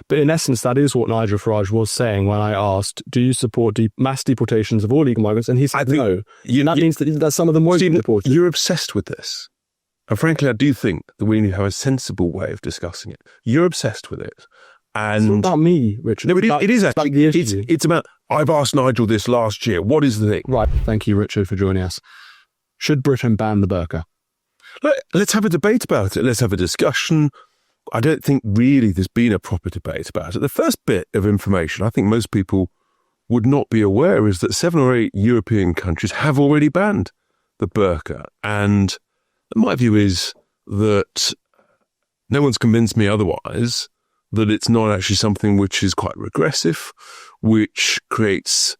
But in essence, that is what Nigel Farage was saying when I asked, do you support mass deportations of all illegal migrants? And he said no. That means that some of them won't be deported. You're obsessed with this. And frankly, I do think that we need to have a sensible way of discussing it. You're obsessed with it. And it's not about me, Richard. No, it is actually. It's about, I've asked Nigel this last year. What is the thing? Right. Thank you, Richard, for joining us. Should Britain ban the burqa? Let's have a debate about it. Let's have a discussion. I don't think really there's been a proper debate about it. The first bit of information I think most people would not be aware is that 7 or 8 European countries have already banned the burqa. And my view is that no one's convinced me otherwise, that it's not actually something which is quite regressive, which creates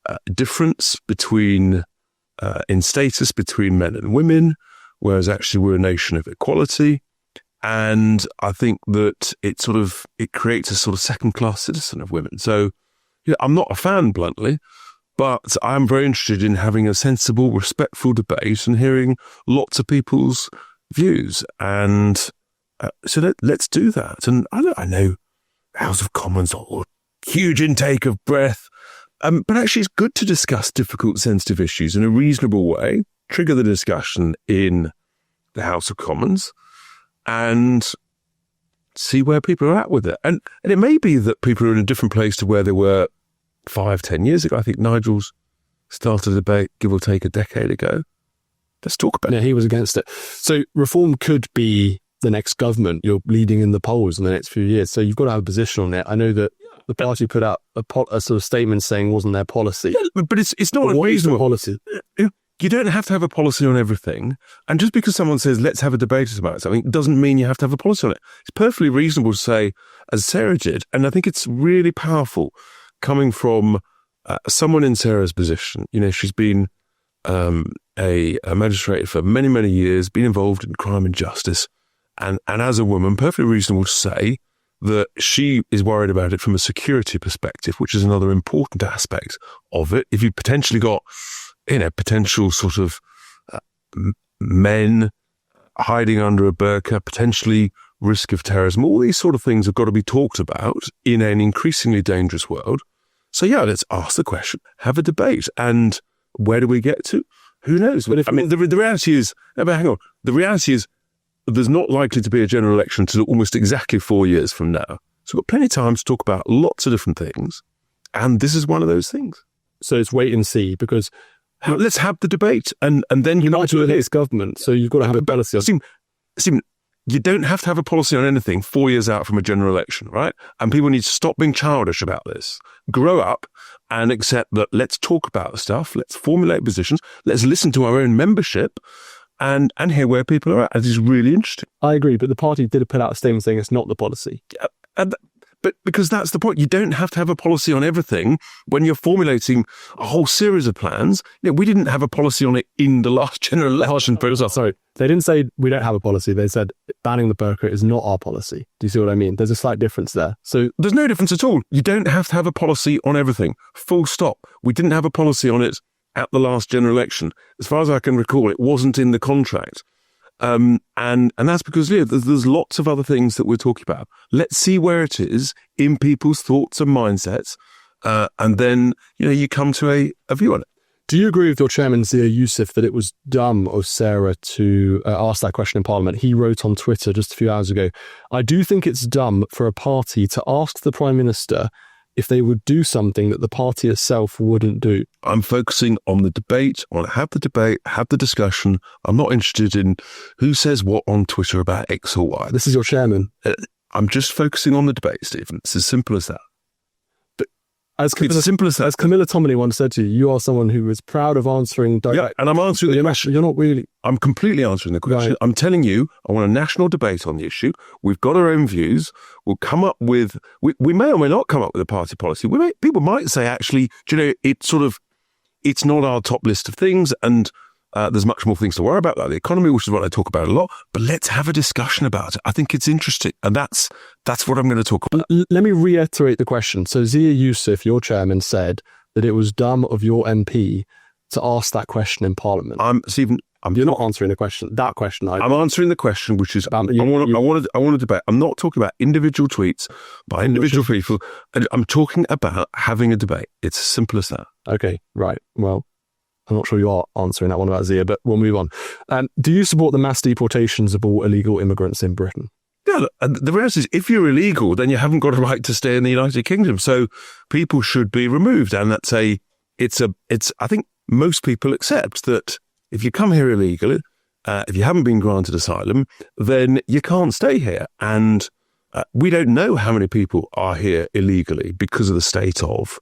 a difference between in status between men and women, whereas actually we're a nation of equality. And I think that it creates a sort of second-class citizen of women. So I'm not a fan, bluntly, but I'm very interested in having a sensible, respectful debate and hearing lots of people's views. And so let's do that. And I know House of Commons, huge intake of breath. But actually it's good to discuss difficult, sensitive issues in a reasonable way, trigger the discussion in the House of Commons and see where people are at with it. And it may be that people are in a different place to where they were 5-10 years ago. I think Nigel's started a debate, give or take, a decade ago. Let's talk about it. Yeah, he was against it. So reform could be the next government. You're leading in the polls in the next few years. So you've got to have a position on it. I know that the party put out a sort of statement saying it wasn't their policy. Yeah, but it's not a reasonable policy. You don't have to have a policy on everything. And just because someone says, let's have a debate about something, doesn't mean you have to have a policy on it. It's perfectly reasonable to say, as Sarah did, and I think it's really powerful coming from someone in Sarah's position. She's been a magistrate for many, many years, been involved in crime and justice. And as a woman, perfectly reasonable to say that she is worried about it from a security perspective, which is another important aspect of it. If you potentially got, potential sort of men hiding under a burqa, potentially risk of terrorism, all these sort of things have got to be talked about in an increasingly dangerous world. So yeah, let's ask the question, have a debate. And where do we get to? Who knows? But the reality is, hang on, the reality is, there's not likely to be a general election until almost exactly 4 years from now. So we've got plenty of time to talk about lots of different things. And this is one of those things. So it's wait and see, because let's have the debate. And then you might do it as government. So you've got to have a policy. Stephen, you don't have to have a policy on anything 4 years out from a general election, right? And people need to stop being childish about this. Grow up and accept that let's talk about the stuff. Let's formulate positions. Let's listen to our own membership. And hear where people are at. It is really interesting. I agree, but the party did put out a statement saying it's not the policy. But because that's the point. You don't have to have a policy on everything when you're formulating a whole series of plans. We didn't have a policy on it in the last general election. Sorry, they didn't say we don't have a policy. They said banning the burqa is not our policy. Do you see what I mean? There's a slight difference there. So there's no difference at all. You don't have to have a policy on everything. Full stop. We didn't have a policy on it at the last general election. As far as I can recall, it wasn't in the contract. And that's because there's lots of other things that we're talking about. Let's see where it is in people's thoughts and mindsets. And then, you come to a view on it. Do you agree with your chairman, Zia Yusuf, that it was dumb of Sarah to ask that question in Parliament? He wrote on Twitter just a few hours ago, I do think it's dumb for a party to ask the Prime Minister if they would do something that the party itself wouldn't do. I'm focusing on the debate, have the discussion. I'm not interested in who says what on Twitter about X or Y. This is your chairman. I'm just focusing on the debate, Stephen. It's as simple as that. As Camilla Tominey once said to you, you are someone who is proud of answering direct. Yeah, and I'm answering the question. You're not really. I'm completely answering the question. Right. I'm telling you, I want a national debate on the issue. We've got our own views. We'll come up with, we may or may not come up with a party policy. People might say, actually, it's not our top list of things, and there's much more things to worry about, like the economy, which is what I talk about a lot. But let's have a discussion about it. I think it's interesting. And that's what I'm going to talk about. Let me reiterate the question. So Zia Yusuf, your chairman, said that it was dumb of your MP to ask that question in Parliament. Stephen, You're not answering the question. That question. I'm answering the question, which is I want to debate. I'm not talking about individual tweets by individual people. I'm talking about having a debate. It's as simple as that. Okay, right. Well, I'm not sure you are answering that one about Zia, but we'll move on. Do you support the mass deportations of all illegal immigrants in Britain? Yeah, the reality is, if you're illegal, then you haven't got a right to stay in the United Kingdom. So people should be removed, and I think most people accept that if you come here illegally, if you haven't been granted asylum, then you can't stay here. And we don't know how many people are here illegally because of the state of,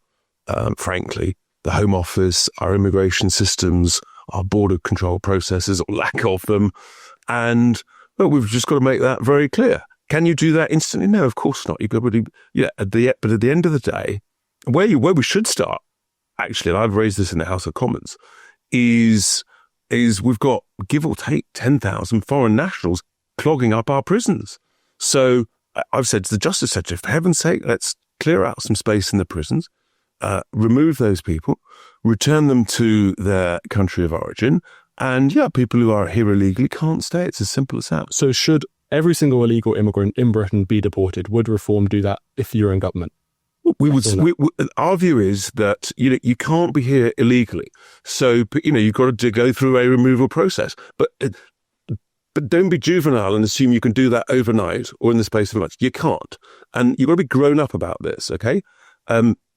frankly, the Home Office, our immigration systems, our border control processes, or lack of them. And well, we've just got to make that very clear. Can you do that instantly? No, of course not. You've got to, but at the end of the day, where we should start, actually, and I've raised this in the House of Commons, is we've got, give or take, 10,000 foreign nationals clogging up our prisons. So I've said to the Justice Secretary, for heaven's sake, let's clear out some space in the prisons, remove those people, return them to their country of origin, and people who are here illegally can't stay. It's as simple as that. So should every single illegal immigrant in Britain be deported? Would reform do that if you're in government? Our view is that you can't be here illegally, so you've got to go through a removal process. But don't be juvenile and assume you can do that overnight or in the space of a month. You can't, and you've got to be grown up about this. Okay,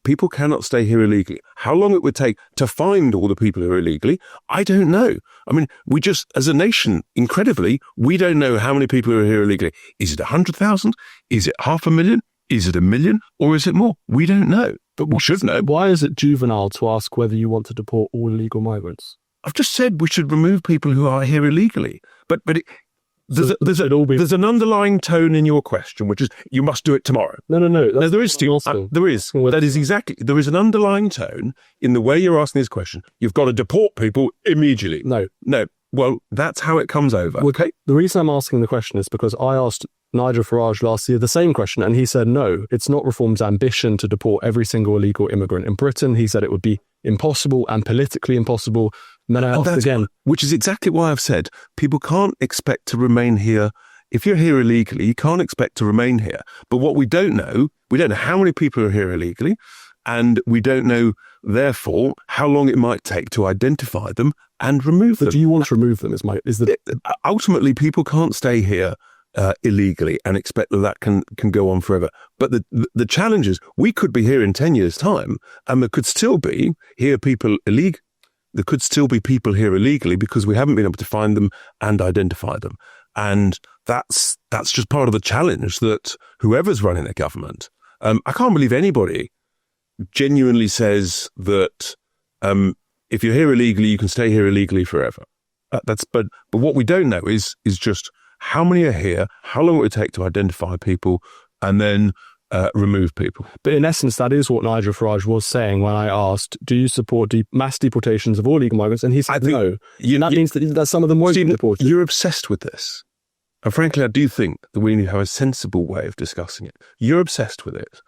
people cannot stay here illegally. How long it would take to find all the people who are illegally, I don't know. I mean, we just, as a nation, incredibly, we don't know how many people are here illegally. Is it 100,000? Is it 500,000? Is it 1 million? Or is it more? We don't know, but we should know. Why is it juvenile to ask whether you want to deport all illegal migrants? I've just said we should remove people who are here illegally. But there's an underlying tone in your question, which is you must do it tomorrow. No. There is still. There is. That is exactly. There is an underlying tone in the way you're asking this question. You've got to deport people immediately. No. Well, that's how it comes over. Okay. The reason I'm asking the question is because I asked Nigel Farage last year the same question, and he said no, it's not Reform's ambition to deport every single illegal immigrant in Britain. He said it would be impossible and politically impossible. And then I asked again. Which is exactly why I've said people can't expect to remain here. If you're here illegally, you can't expect to remain here. But what we don't know how many people are here illegally, and we don't know, therefore, how long it might take to identify them and remove them. Do you want to remove them? Ultimately, people can't stay here illegally and expect that can go on forever. But the challenge is we could be here in 10 years' time, and there could still be people illegally. There could still be people here illegally because we haven't been able to find them and identify them. And that's just part of the challenge that whoever's running the government, I can't believe anybody genuinely says that if you're here illegally, you can stay here illegally forever. But what we don't know is just how many are here, how long it would take to identify people, and then remove people. But in essence, that is what Nigel Farage was saying when I asked, do you support mass deportations of all illegal migrants? And he said no. That means that some of them won't be deported. You're obsessed with this. And frankly, I do think that we need to have a sensible way of discussing it. You're obsessed with it.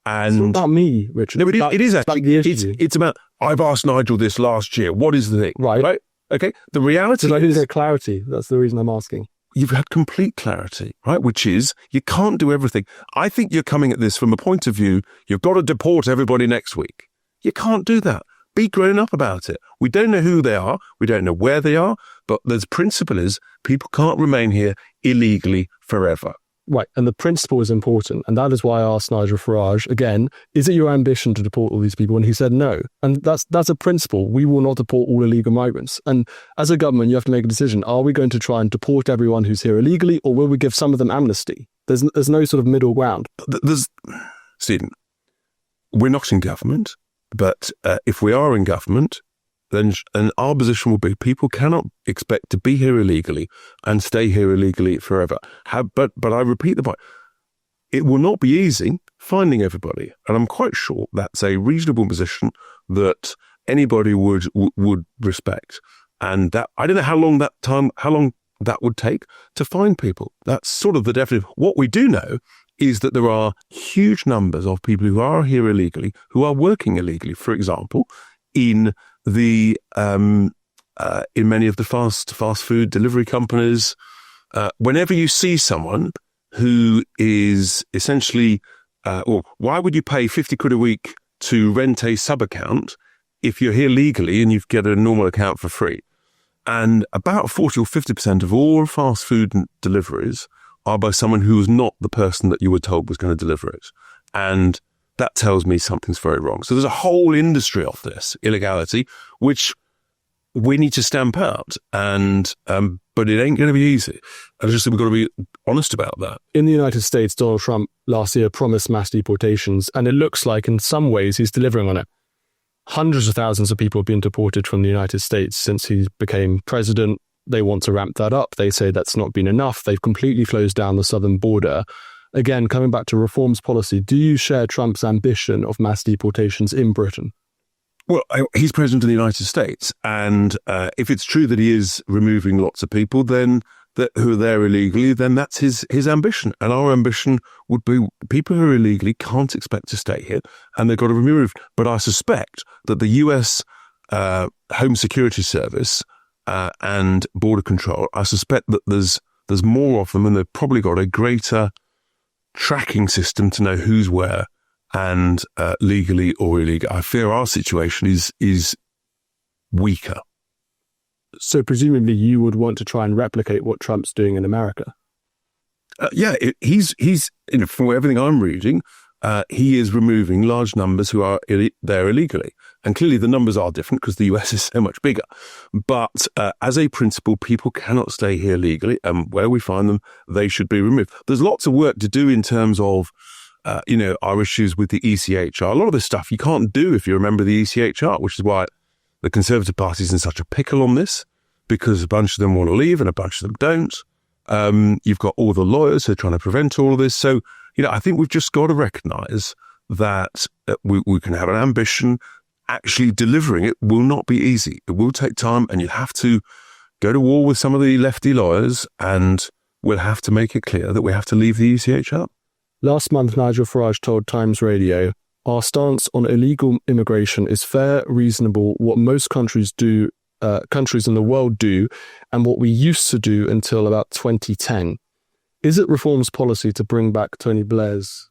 And it's not about me, Richard. No, it is actually. It's about, I've asked Nigel this last year. What is the thing? Right. Okay. The reality is... I didn't get clarity. That's the reason I'm asking. You've had complete clarity, right? Which is, you can't do everything. I think you're coming at this from a point of view, you've got to deport everybody next week. You can't do that. Be grown up about it. We don't know who they are. We don't know where they are. But the principle is, people can't remain here illegally forever. Right. And the principle is important. And that is why I asked Nigel Farage, again, is it your ambition to deport all these people? And he said no. And that's a principle. We will not deport all illegal migrants. And as a government, you have to make a decision. Are we going to try and deport everyone who's here illegally, or will we give some of them amnesty? There's no sort of middle ground. Stephen, we're not in government, but if we are in government, then our position will be people cannot expect to be here illegally and stay here illegally forever. But I repeat the point, it will not be easy finding everybody. And I'm quite sure that's a reasonable position that anybody would respect. And that, I don't know how long that would take to find people. That's sort of the definition. What we do know is that there are huge numbers of people who are here illegally, who are working illegally, for example, in the in many of the fast food delivery companies. Whenever you see someone who is essentially, why would you pay 50 quid a week to rent a sub-account if you're here legally and you get a normal account for free? And about 40 or 50% of all fast food deliveries are by someone who is not the person that you were told was going to deliver it. And that tells me something's very wrong. So there's a whole industry of this illegality, which we need to stamp out. And but it ain't going to be easy. I just think we've got to be honest about that. In the United States, Donald Trump last year promised mass deportations, and it looks like in some ways he's delivering on it. Hundreds of thousands of people have been deported from the United States since he became president. They want to ramp that up. They say that's not been enough. They've completely closed down the southern border. Again, coming back to reforms policy, do you share Trump's ambition of mass deportations in Britain? Well, he's president of the United States, and if it's true that he is removing lots of people, then who are there illegally, then that's his ambition. And our ambition would be people who are illegally can't expect to stay here, and they've got to be removed. But I suspect that the US Home Security Service and Border Control, I suspect that there's more of them, and they've probably got a greater tracking system to know who's where, and legally or illegal. I fear our situation is weaker. So presumably you would want to try and replicate what Trump's doing in America. He's from everything I'm reading, he is removing large numbers who are there illegally. And clearly the numbers are different because the US is so much bigger. But as a principle, people cannot stay here legally, and where we find them, they should be removed. There's lots of work to do in terms of our issues with the ECHR. A lot of this stuff you can't do if you're a member of the ECHR, which is why the Conservative Party is in such a pickle on this, because a bunch of them want to leave and a bunch of them don't. You've got all the lawyers who are trying to prevent all of this. So, I think we've just got to recognise that we can have an ambition. Actually delivering it will not be easy. It will take time, and you have to go to war with some of the lefty lawyers, and we'll have to make it clear that we have to leave the ECHR. Last month, Nigel Farage told Times Radio, "Our stance on illegal immigration is fair, reasonable, what most countries in the world do, and what we used to do until about 2010. Is it reforms policy to bring back Tony Blair's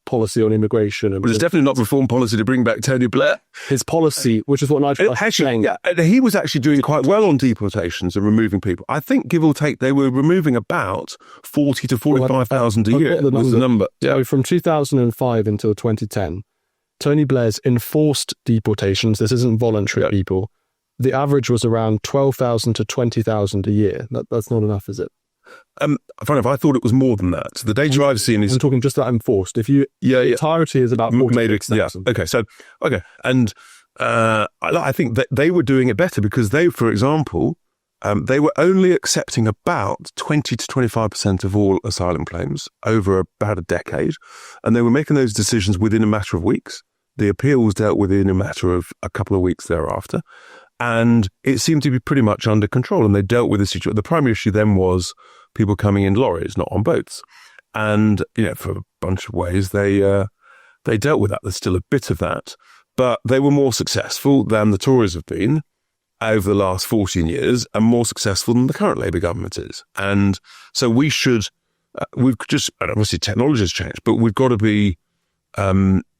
policy on immigration?" But it's definitely not reform policy to bring back Tony Blair. His policy, which is what Nigel was saying. Yeah, he was actually doing quite well on deportations and removing people. I think, give or take, they were removing about 40 to 45,000 a year. Was the number. Yeah. So from 2005 until 2010, Tony Blair's enforced deportations, this isn't voluntary people, the average was around 12,000 to 20,000 a year. That's not enough, is it? Funny enough, I thought it was more than that. So the data I've seen is... I'm talking just about enforced. If you... entirety is about 46,000. Okay. And I think that they were doing it better because they, for example, they were only accepting about 20 to 25% of all asylum claims over about a decade. And they were making those decisions within a matter of weeks. The appeal was dealt with in a matter of a couple of weeks thereafter. And it seemed to be pretty much under control. And they dealt with the situation. The primary issue then was people coming in lorries, not on boats. And, for a bunch of ways, they dealt with that. There's still a bit of that. But they were more successful than the Tories have been over the last 14 years and more successful than the current Labour government is. And so we should, and obviously technology has changed, but we've got to be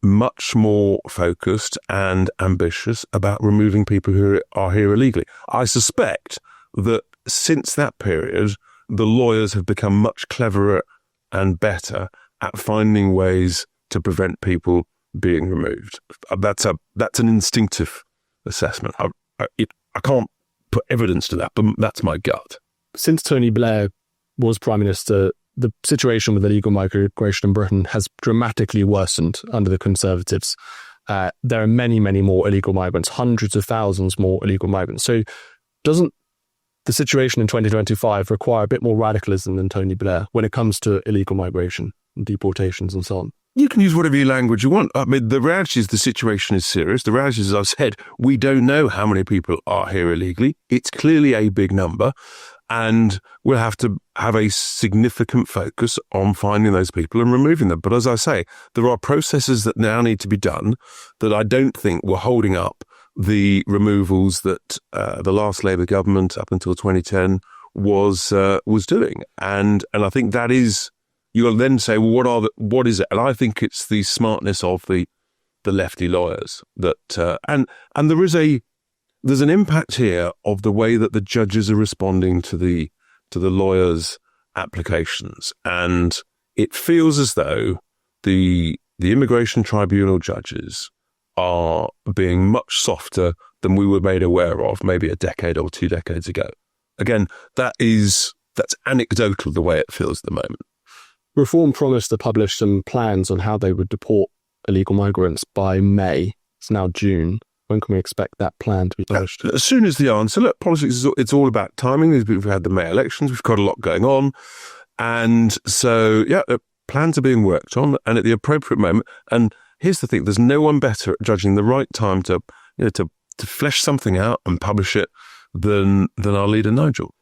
much more focused and ambitious about removing people who are here illegally. I suspect that since that period, the lawyers have become much cleverer and better at finding ways to prevent people being removed. That's an instinctive assessment. I can't put evidence to that, but that's my gut. Since Tony Blair was Prime Minister, the situation with illegal migration in Britain has dramatically worsened under the Conservatives. There are many, many more illegal migrants, hundreds of thousands more illegal migrants. So doesn't the situation in 2025 require a bit more radicalism than Tony Blair when it comes to illegal migration and deportations and so on? You can use whatever language you want. I mean, the reality is the situation is serious. The reality is, as I've said, we don't know how many people are here illegally. It's clearly a big number. And we'll have to have a significant focus on finding those people and removing them. But as I say, there are processes that now need to be done that I don't think were holding up the removals that the last Labour government up until 2010 was doing. And I think that is, you'll then say, well, what is it? And I think it's the smartness of the lefty lawyers that and there's an impact here of the way that the judges are responding to the lawyers' applications, and it feels as though the immigration tribunal judges are being much softer than we were made aware of maybe a decade or 2 decades ago. Again, that's anecdotal the way it feels at the moment. Reform promised to publish some plans on how they would deport illegal migrants by May. It's now June. When can we expect that plan to be published? As soon as the answer. Look, politics, it's all about timing. We've had the May elections. We've got a lot going on. And so, plans are being worked on, and at the appropriate moment. And here's the thing, there's no one better at judging the right time to flesh something out and publish it than our leader, Nigel.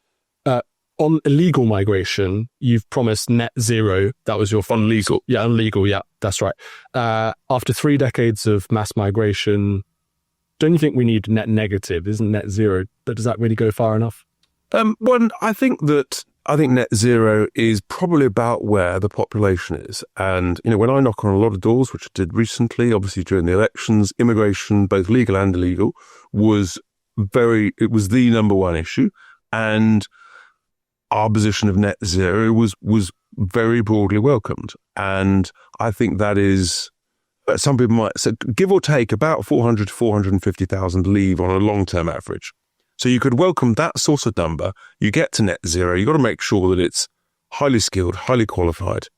On illegal migration, you've promised net zero. That was your... Unlegal. Yeah, unlegal. Yeah, that's right. After 3 decades of mass migration, don't you think we need net negative? Isn't net zero? Does that really go far enough? Well, I think net zero is probably about where the population is. And, when I knock on a lot of doors, which I did recently, obviously during the elections, immigration, both legal and illegal, was the number one issue. And our position of net zero was very broadly welcomed. And I think that is, some people might say, give or take about 400 to 450,000 leave on a long-term average. So you could welcome that sort of number. You get to net zero. You've got to make sure that it's highly skilled, highly qualified,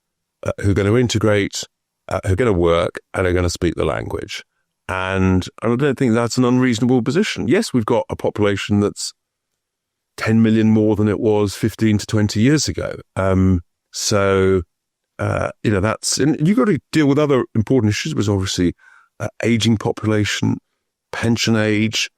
who are going to integrate, who are going to work, and are going to speak the language. And I don't think that's an unreasonable position. Yes, we've got a population that's 10 million more than it was 15 to 20 years ago. That's, and you've got to deal with other important issues, which obviously aging population, pension age,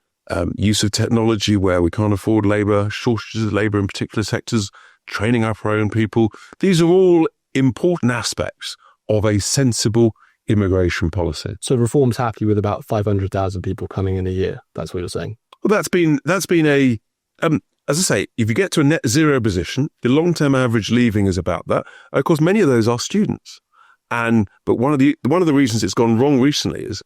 use of technology where we can't afford labour, shortages of labour in particular sectors, training up our own people. These are all important aspects of a sensible immigration policy. So Reform's happy with about 500,000 people coming in a year. That's what you're saying. Well, that's been a, as I say, if you get to a net zero position, the long-term average leaving is about that. Of course, many of those are students. But one of the reasons it's gone wrong recently is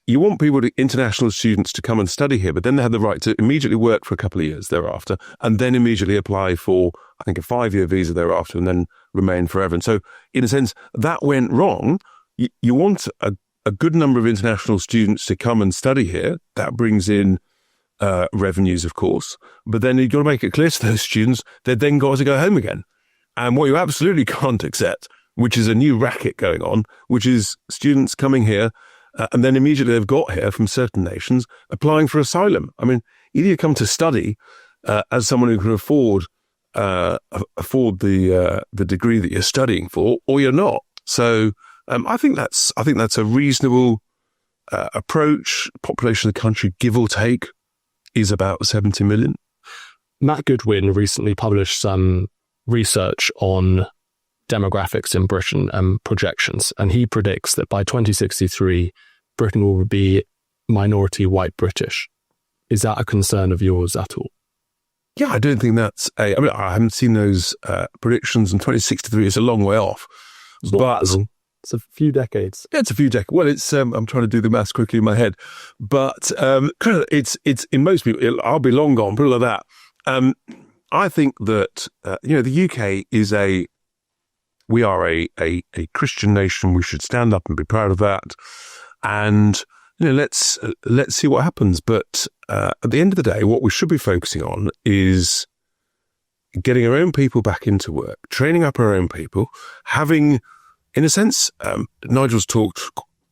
you want international students to come and study here, but then they have the right to immediately work for a couple of years thereafter, and then immediately apply for, I think, a 5-year visa thereafter, and then remain forever. And so, in a sense, that went wrong. You want a good number of international students to come and study here. That brings in revenues, of course, but then you've got to make it clear to those students they've then got to go home again. And what you absolutely can't accept, which is a new racket going on, which is students coming here and then immediately they've got here from certain nations applying for asylum. I mean, either you come to study as someone who can afford the degree that you're studying for, or you're not. So I think that's a reasonable approach. Population of the country, give or take, is about 70 million. Matt Goodwin recently published some research on demographics in Britain and projections, and he predicts that by 2063, Britain will be minority white British. Is that a concern of yours at all? Yeah, I don't think that's I haven't seen those predictions, and 2063 is a long way off. It's a few decades. Yeah, it's a few decades. Well, it's I'm trying to do the maths quickly in my head, but it's in most people. I'll be long gone. Put it like that. I think that the UK is we are a Christian nation. We should stand up and be proud of that. And let's see what happens. But at the end of the day, what we should be focusing on is getting our own people back into work, training up our own people, having. In a sense, Nigel's talked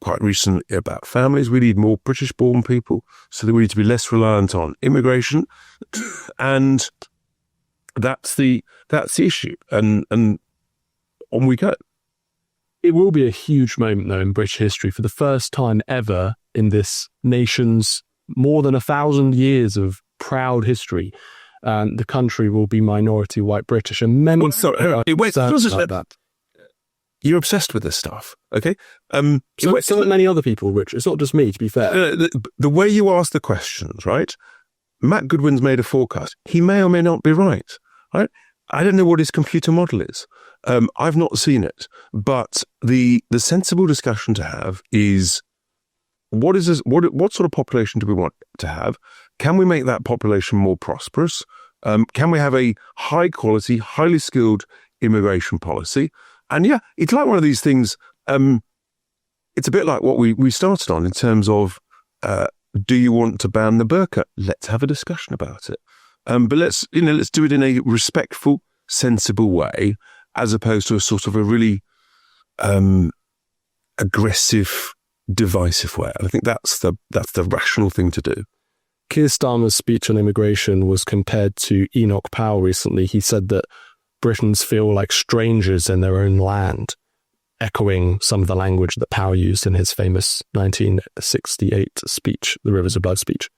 quite recently about families. We need more British-born people, so that we need to be less reliant on immigration, and that's the issue. And on we go. It will be a huge moment, though, in British history. For the first time ever in this nation's more than 1,000 years of proud history, the country will be minority white British, and many that. you're obsessed with this stuff, okay? So many other people, Rich. It's not just me, to be fair. The way you ask the questions, right? Matt Goodwin's made a forecast. He may or may not be right? I don't know what his computer model is. I've not seen it. But the sensible discussion to have is, what sort of population do we want to have? Can we make that population more prosperous? Can we have a high quality, highly skilled immigration policy? And yeah, it's like one of these things. It's a bit like what we started on in terms of, do you want to ban the burka? Let's have a discussion about it. But let's do it in a respectful, sensible way, as opposed to a sort of a really aggressive, divisive way. I think that's the rational thing to do. Keir Starmer's speech on immigration was compared to Enoch Powell recently. He said that Britons feel like strangers in their own land, echoing some of the language that Powell used in his famous 1968 speech, the Rivers of Blood speech.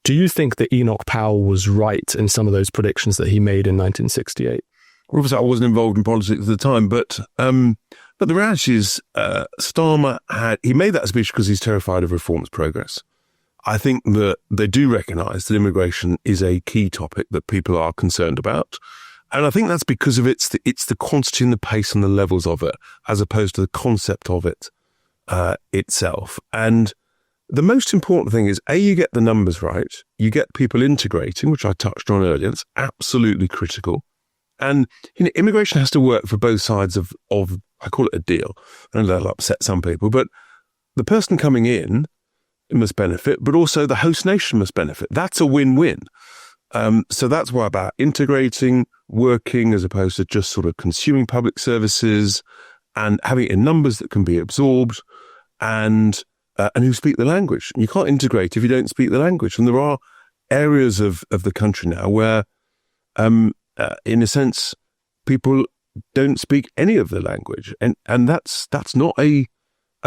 Do you think that Enoch Powell was right in some of those predictions that he made in 1968? Well, obviously, I wasn't involved in politics at the time, but the reality is, Starmer made that speech because he's terrified of reform's progress. I think that they do recognise that immigration is a key topic that people are concerned about. And I think that's because of it's the quantity and the pace and the levels of it, as opposed to the concept of it itself. And the most important thing is, you get the numbers right, you get people integrating, which I touched on earlier. It's absolutely critical. And immigration has to work for both sides of I call it a deal. I know that'll upset some people, but the person coming in must benefit, but also the host nation must benefit. That's a win-win. So that's why about integrating, working, as opposed to just sort of consuming public services and having it in numbers that can be absorbed and who speak the language. You can't integrate if you don't speak the language. And there are areas of the country now where, in a sense, people don't speak any of the language. And that's not a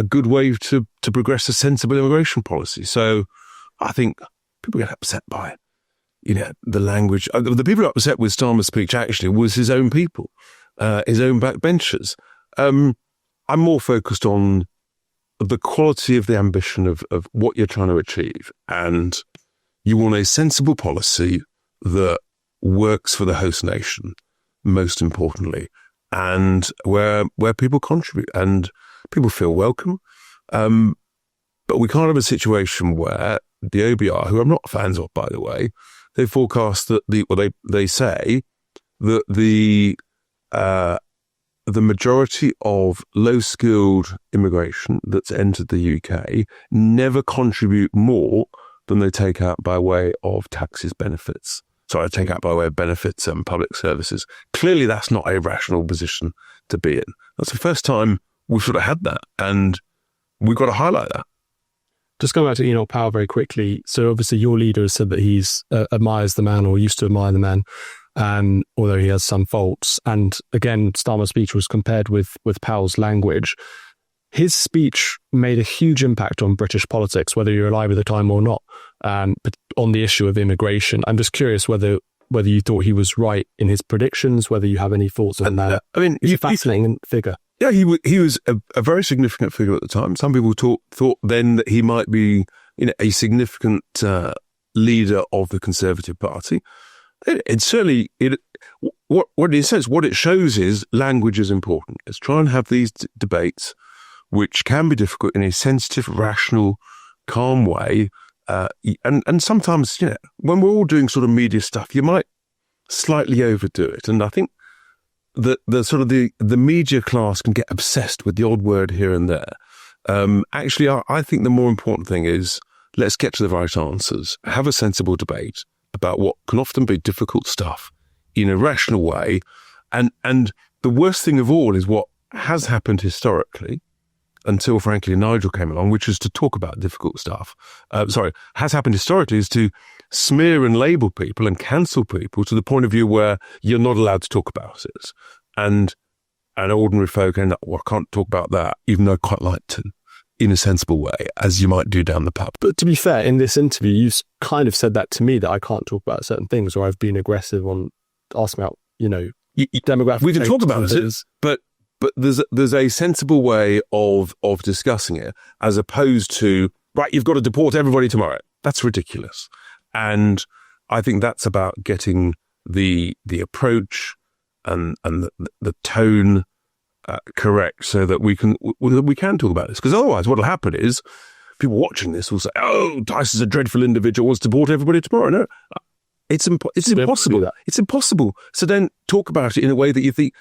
good way to progress a sensible immigration policy. So I think people get upset by it. The language. The people who are upset with Starmer's speech actually was his own people, his own backbenchers. I'm more focused on the quality of the ambition of what you're trying to achieve. And you want a sensible policy that works for the host nation, most importantly, and where people contribute and people feel welcome. But we can't have a situation where the OBR, who I'm not fans of, by the way, they forecast that they say that the majority of low-skilled immigration that's entered the UK never contribute more than they take out by way of taxes, benefits. Sorry, take out by way of benefits and public services. Clearly, that's not a rational position to be in. That's the first time we've sort of had that, and we've got to highlight that. Just going back to Enoch Powell very quickly. So obviously your leader has said that he's admires the man, or used to admire the man, although he has some faults. And again, Starmer's speech was compared with Powell's language. His speech made a huge impact on British politics, whether you're alive at the time or not, but on the issue of immigration. I'm just curious whether you thought he was right in his predictions, whether you have any thoughts on that. I mean, he's a fascinating figure. Yeah, he was a very significant figure at the time. Some people thought then that he might be a significant leader of the Conservative Party. It certainly what in a sense what it shows is language is important. Let's try and have these debates, which can be difficult, in a sensitive, rational, calm way. And sometimes, when we're all doing sort of media stuff, you might slightly overdo it. And I think the sort of the media class can get obsessed with the odd word here and there. Actually, I think the more important thing is, let's get to the right answers, have a sensible debate about what can often be difficult stuff in a rational way. And the worst thing of all is what has happened historically, until frankly Nigel came along, which is to talk about difficult stuff. Has happened historically is to smear and label people and cancel people to the point of view where you're not allowed to talk about it. And ordinary folk end up, I can't talk about that, even though I quite like to, in a sensible way, as you might do down the pub. But to be fair, in this interview, you've kind of said that to me, that I can't talk about certain things, or I've been aggressive on asking about, demographic. We can talk about it, but but there's a sensible way of discussing it, as opposed to, right, you've got to deport everybody tomorrow. That's ridiculous. And I think that's about getting the approach and the tone correct, so that we can talk about this. Because otherwise, what'll happen is people watching this will say, "Oh, Tice is a dreadful individual, wants to deport everybody tomorrow." No, it's impossible. It's impossible. So then talk about it in a way that you think,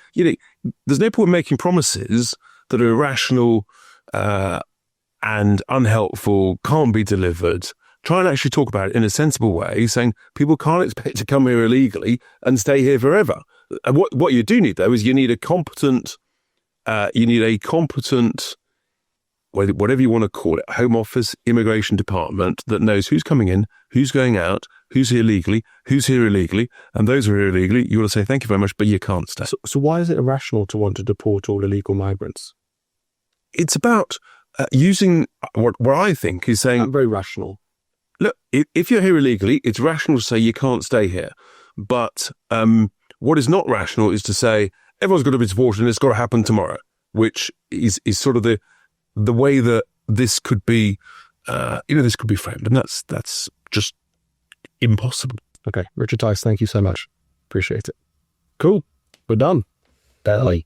there's no point making promises that are irrational and unhelpful, can't be delivered. Try and actually talk about it in a sensible way, saying people can't expect to come here illegally and stay here forever. And what you do need, though, is you need a competent, whatever you want to call it, Home Office, Immigration Department, that knows who's coming in, who's going out, who's here legally, who's here illegally, and those who are here illegally, you will say, thank you very much, but you can't stay. So why is it irrational to want to deport all illegal migrants? It's about using what I think is saying... very rational. Look, if you're here illegally, it's rational to say you can't stay here. But what is not rational is to say everyone's got to be deported and it's got to happen tomorrow, which is sort of the way that this could be, this could be framed. And that's just impossible. Okay. Richard Tice, thank you so much. Appreciate it. Cool. We're done. Bye.